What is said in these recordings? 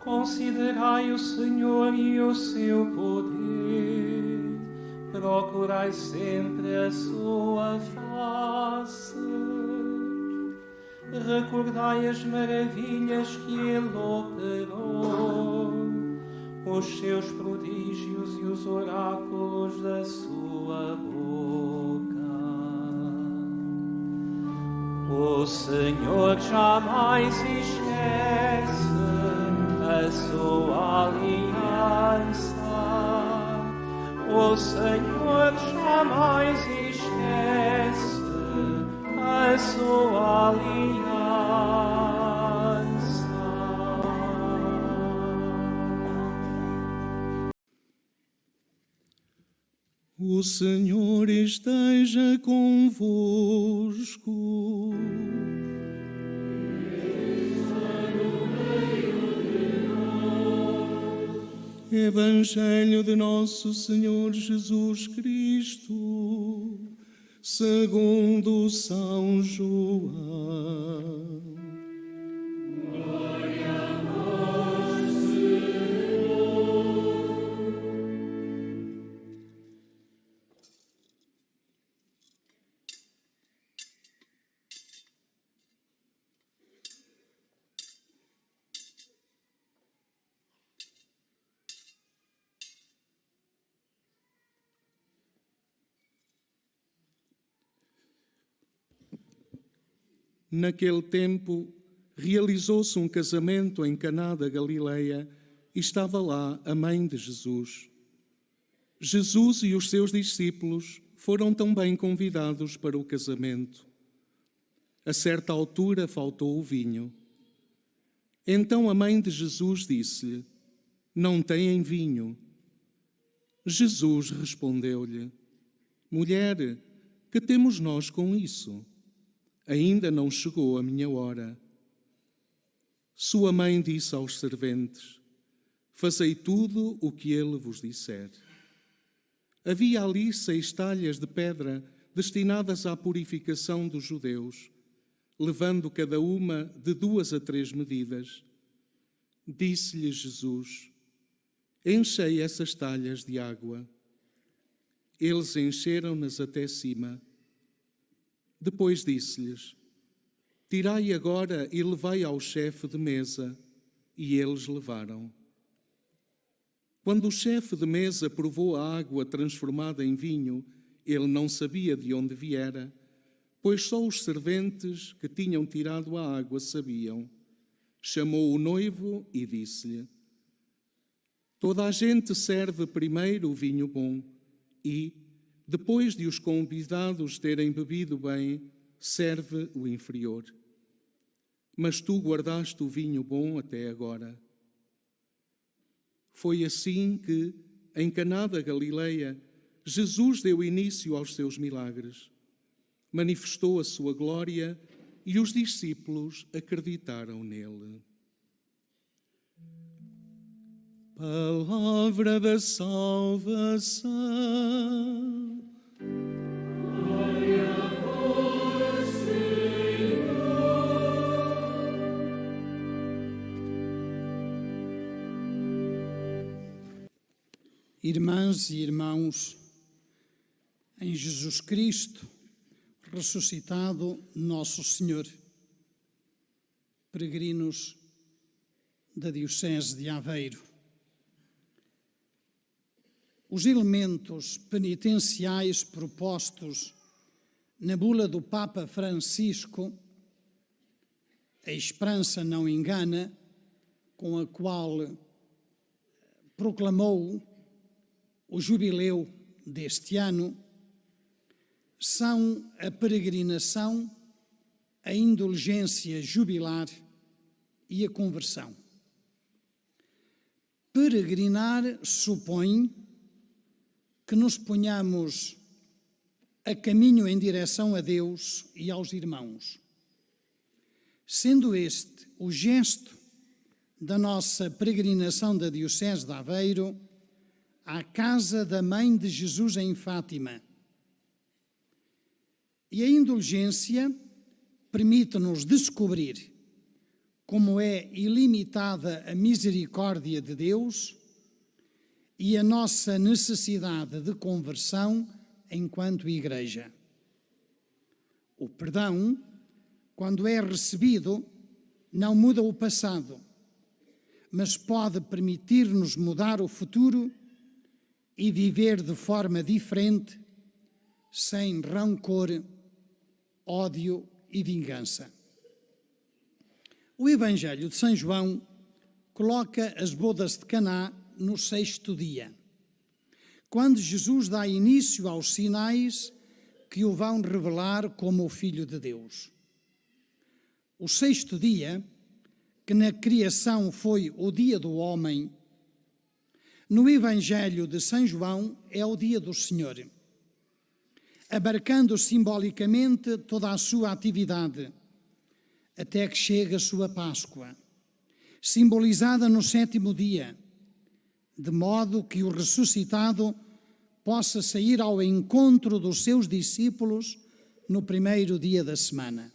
Considerai o Senhor e o seu poder, procurai sempre a sua face. Recordai as maravilhas que ele operou, os seus prodígios e os oráculos da sua boca. O Senhor jamais esquece a sua aliança. O Senhor jamais esquece a sua aliança. O Senhor esteja convosco. Evangelho de Nosso Senhor Jesus Cristo, segundo São João. Glória a vós, Senhor. Naquele tempo, realizou-se um casamento em Caná da Galileia e estava lá a mãe de Jesus. Jesus e os seus discípulos foram também convidados para o casamento. A certa altura faltou o vinho. Então a mãe de Jesus disse-lhe: "Não têm vinho." Jesus respondeu-lhe: "Mulher, que temos nós com isso? Ainda não chegou a minha hora." Sua mãe disse aos serventes: "Fazei tudo o que ele vos disser." Havia ali 6 talhas de pedra destinadas à purificação dos judeus, levando cada uma de 2 a 3 medidas. Disse-lhe Jesus: "Enchei essas talhas de água." Eles encheram-nas até cima. Depois disse-lhes: "Tirai agora e levai ao chefe de mesa." E eles levaram. Quando o chefe de mesa provou a água transformada em vinho, ele não sabia de onde viera, pois só os serventes que tinham tirado a água sabiam. Chamou o noivo e disse-lhe: "Toda a gente serve primeiro o vinho bom e, depois de os convidados terem bebido bem, serve o inferior. Mas tu guardaste o vinho bom até agora." Foi assim que, em Caná da Galileia, Jesus deu início aos seus milagres. Manifestou a sua glória e os discípulos acreditaram nele. Palavra da salvação. Glória a vós, Senhor. Irmãs e irmãos, em Jesus Cristo, ressuscitado Nosso Senhor, peregrinos da Diocese de Aveiro, os elementos penitenciais propostos na bula do Papa Francisco, a esperança não engana, com a qual proclamou o jubileu deste ano, são a peregrinação, a indulgência jubilar e a conversão. Peregrinar supõe que nos ponhamos a caminho em direção a Deus e aos irmãos, sendo este o gesto da nossa peregrinação da Diocese de Aveiro à casa da Mãe de Jesus em Fátima. E a indulgência permite-nos descobrir como é ilimitada a misericórdia de Deus e a nossa necessidade de conversão enquanto Igreja. O perdão, quando é recebido, não muda o passado, mas pode permitir-nos mudar o futuro e viver de forma diferente, sem rancor, ódio e vingança. O Evangelho de São João coloca as bodas de Caná no 6º dia, quando Jesus dá início aos sinais que o vão revelar como o Filho de Deus. O 6º dia, que na criação foi o dia do homem, no Evangelho de São João é o dia do Senhor, abarcando simbolicamente toda a sua atividade, até que chega a sua Páscoa, simbolizada no 7º dia, de modo que o ressuscitado possa sair ao encontro dos seus discípulos no 1º dia da semana.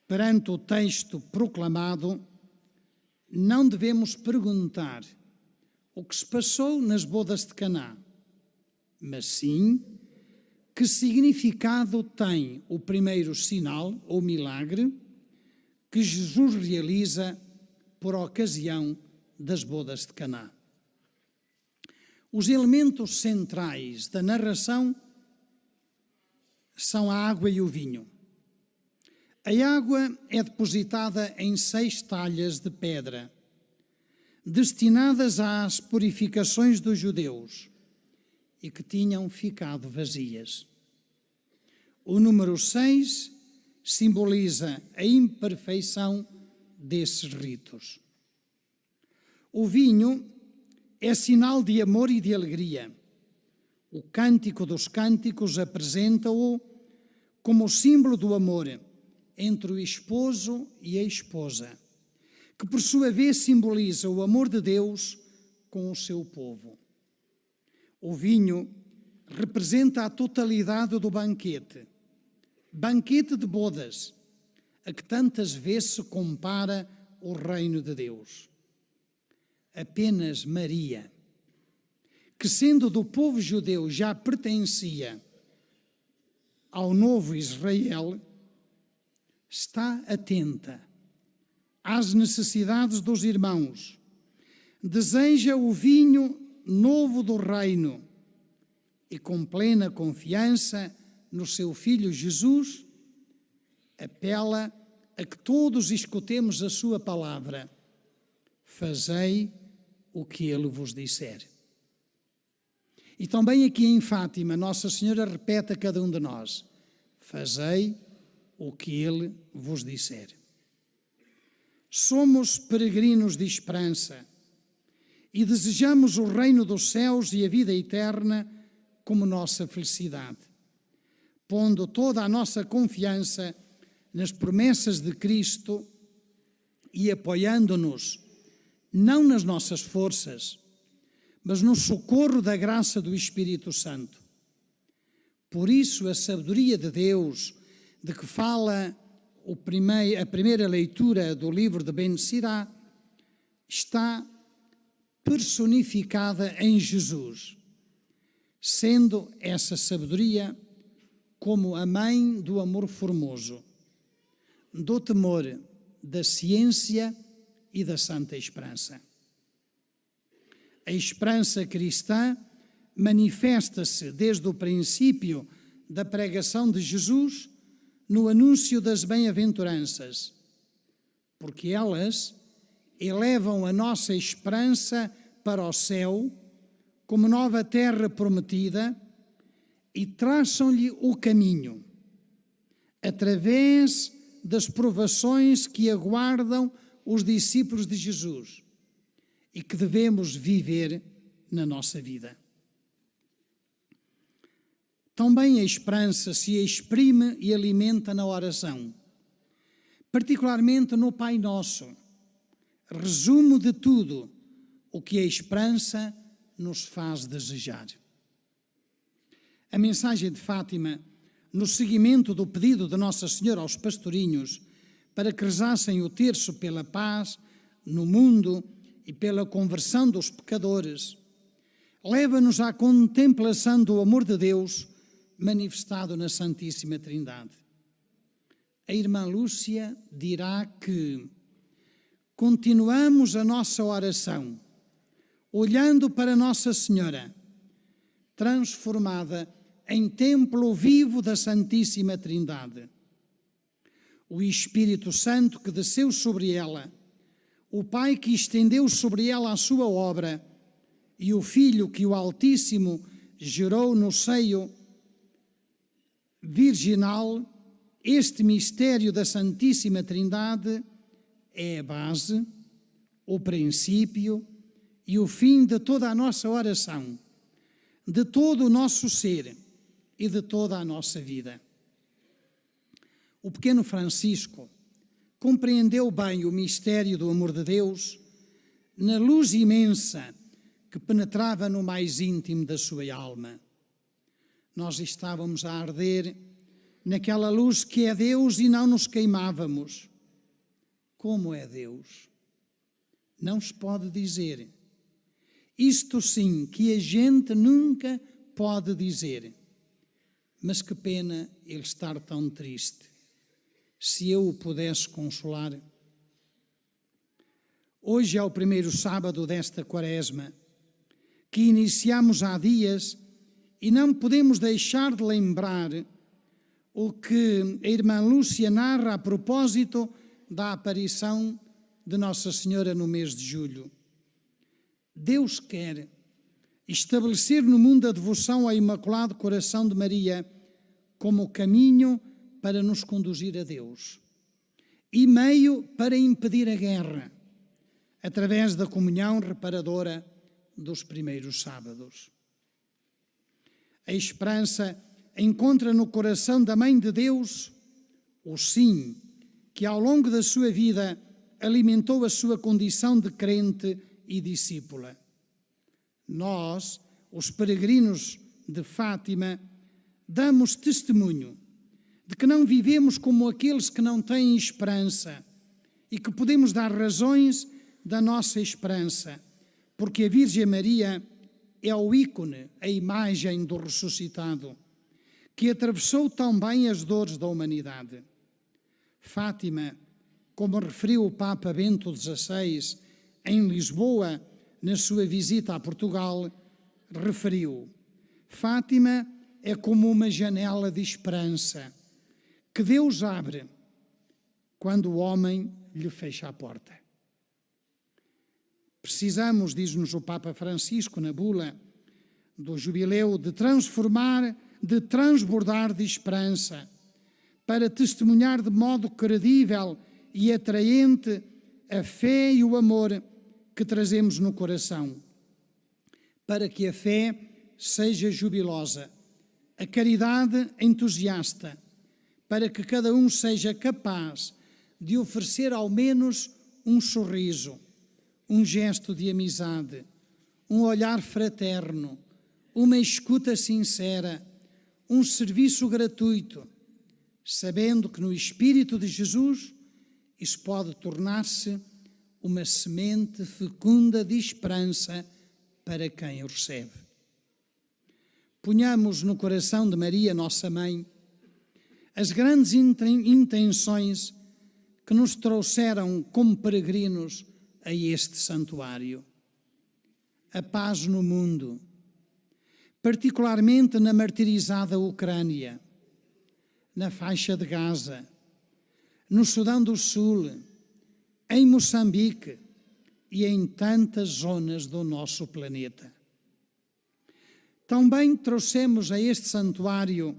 Perante o texto proclamado, não devemos perguntar o que se passou nas bodas de Caná, mas sim que significado tem o primeiro sinal ou milagre que Jesus realiza por ocasião das bodas de Caná. Os elementos centrais da narração são a água e o vinho. A água é depositada em 6 talhas de pedra, destinadas às purificações dos judeus e que tinham ficado vazias. O número 6 simboliza a imperfeição desses ritos. O vinho é sinal de amor e de alegria. O Cântico dos Cânticos apresenta-o como símbolo do amor entre o esposo e a esposa, que por sua vez simboliza o amor de Deus com o seu povo. O vinho representa a totalidade do banquete de bodas, a que tantas vezes se compara o reino de Deus. Apenas Maria, que sendo do povo judeu já pertencia ao novo Israel, está atenta às necessidades dos irmãos, deseja o vinho novo do reino e, com plena confiança no seu Filho Jesus, apela a que todos escutemos a sua palavra: fazei o que ele vos disser. E também aqui em Fátima, Nossa Senhora repete a cada um de nós: fazei o que ele vos disser. Somos peregrinos de esperança e desejamos o reino dos céus e a vida eterna como nossa felicidade, pondo toda a nossa confiança nas promessas de Cristo e apoiando-nos não nas nossas forças, mas no socorro da graça do Espírito Santo. Por isso, a sabedoria de Deus, de que fala a primeira leitura do livro de Ben Sirá, está personificada em Jesus, sendo essa sabedoria como a mãe do amor formoso, do temor, da ciência e da santa esperança. A esperança cristã manifesta-se desde o princípio da pregação de Jesus no anúncio das bem-aventuranças, porque elas elevam a nossa esperança para o céu como nova terra prometida e traçam-lhe o caminho, através das provações que aguardam os discípulos de Jesus e que devemos viver na nossa vida. Também a esperança se exprime e alimenta na oração, particularmente no Pai Nosso, resumo de tudo o que a esperança nos faz desejar. A mensagem de Fátima, no seguimento do pedido de Nossa Senhora aos pastorinhos para que rezassem o terço pela paz no mundo e pela conversão dos pecadores. Leva-nos à contemplação do amor de Deus manifestado na Santíssima Trindade. A irmã Lúcia dirá que continuamos a nossa oração olhando para Nossa Senhora, transformada em templo vivo da Santíssima Trindade. O Espírito Santo que desceu sobre ela, o Pai que estendeu sobre ela a sua obra e o Filho que o Altíssimo gerou no seio virginal, este mistério da Santíssima Trindade é a base, o princípio e o fim de toda a nossa oração, de todo o nosso ser e de toda a nossa vida. O pequeno Francisco compreendeu bem o mistério do amor de Deus na luz imensa que penetrava no mais íntimo da sua alma. Nós estávamos a arder naquela luz que é Deus e não nos queimávamos. Como é Deus? Não se pode dizer. Isto sim que a gente nunca pode dizer. Mas que pena ele estar tão triste. Se eu o pudesse consolar. Hoje é o primeiro sábado desta Quaresma, que iniciamos há dias, e não podemos deixar de lembrar o que a irmã Lúcia narra a propósito da aparição de Nossa Senhora no mês de julho. Deus quer estabelecer no mundo a devoção ao Imaculado Coração de Maria como caminho para nos conduzir a Deus e meio para impedir a guerra, através da comunhão reparadora dos primeiros sábados. A esperança encontra no coração da Mãe de Deus o sim, que ao longo da sua vida alimentou a sua condição de crente e discípula. Nós, os peregrinos de Fátima, damos testemunho de que não vivemos como aqueles que não têm esperança e que podemos dar razões da nossa esperança, porque a Virgem Maria é o ícone, a imagem do ressuscitado, que atravessou tão bem as dores da humanidade. Fátima, como referiu o Papa Bento XVI em Lisboa, na sua visita a Portugal, referiu: Fátima é como uma janela de esperança que Deus abre quando o homem lhe fecha a porta. Precisamos, diz-nos o Papa Francisco na bula do jubileu, de transbordar de esperança para testemunhar de modo credível e atraente a fé e o amor que trazemos no coração, para que a fé seja jubilosa, a caridade entusiasta, para que cada um seja capaz de oferecer ao menos um sorriso, um gesto de amizade, um olhar fraterno, uma escuta sincera, um serviço gratuito, sabendo que no Espírito de Jesus isso pode tornar-se uma semente fecunda de esperança para quem o recebe. Ponhamos no coração de Maria, nossa Mãe, as grandes intenções que nos trouxeram como peregrinos a este santuário. A paz no mundo, particularmente na martirizada Ucrânia, na faixa de Gaza, no Sudão do Sul, em Moçambique e em tantas zonas do nosso planeta. Também trouxemos a este santuário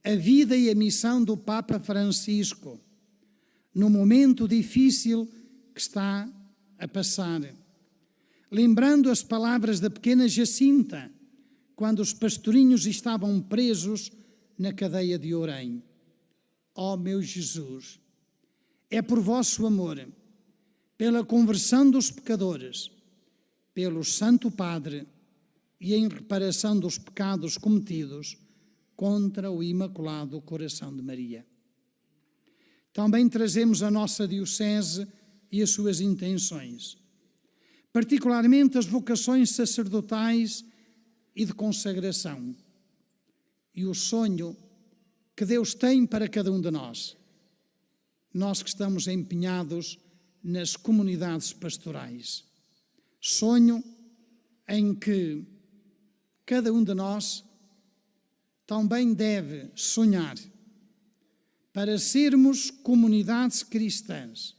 a vida e a missão do Papa Francisco, no momento difícil que está a passar, lembrando as palavras da pequena Jacinta, quando os pastorinhos estavam presos na cadeia de Orém. Ó meu Jesus, é por vosso amor, pela conversão dos pecadores, pelo Santo Padre e em reparação dos pecados cometidos contra o Imaculado Coração de Maria. também trazemos a nossa diocese e as suas intenções, particularmente as vocações sacerdotais e de consagração, e o sonho que Deus tem para cada um de nós, nós que estamos empenhados nas comunidades pastorais. Sonho em que cada um de nós também deve sonhar para sermos comunidades cristãs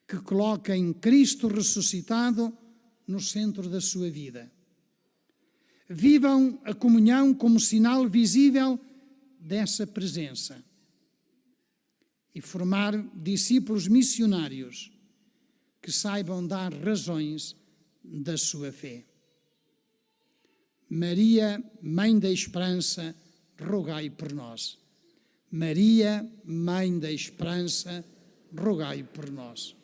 que coloquem Cristo ressuscitado no centro da sua vida. Vivam a comunhão como sinal visível dessa presença e formar discípulos missionários que saibam dar razões da sua fé. Maria, Mãe da Esperança, rogai por nós. Maria, Mãe da Esperança, rogai por nós.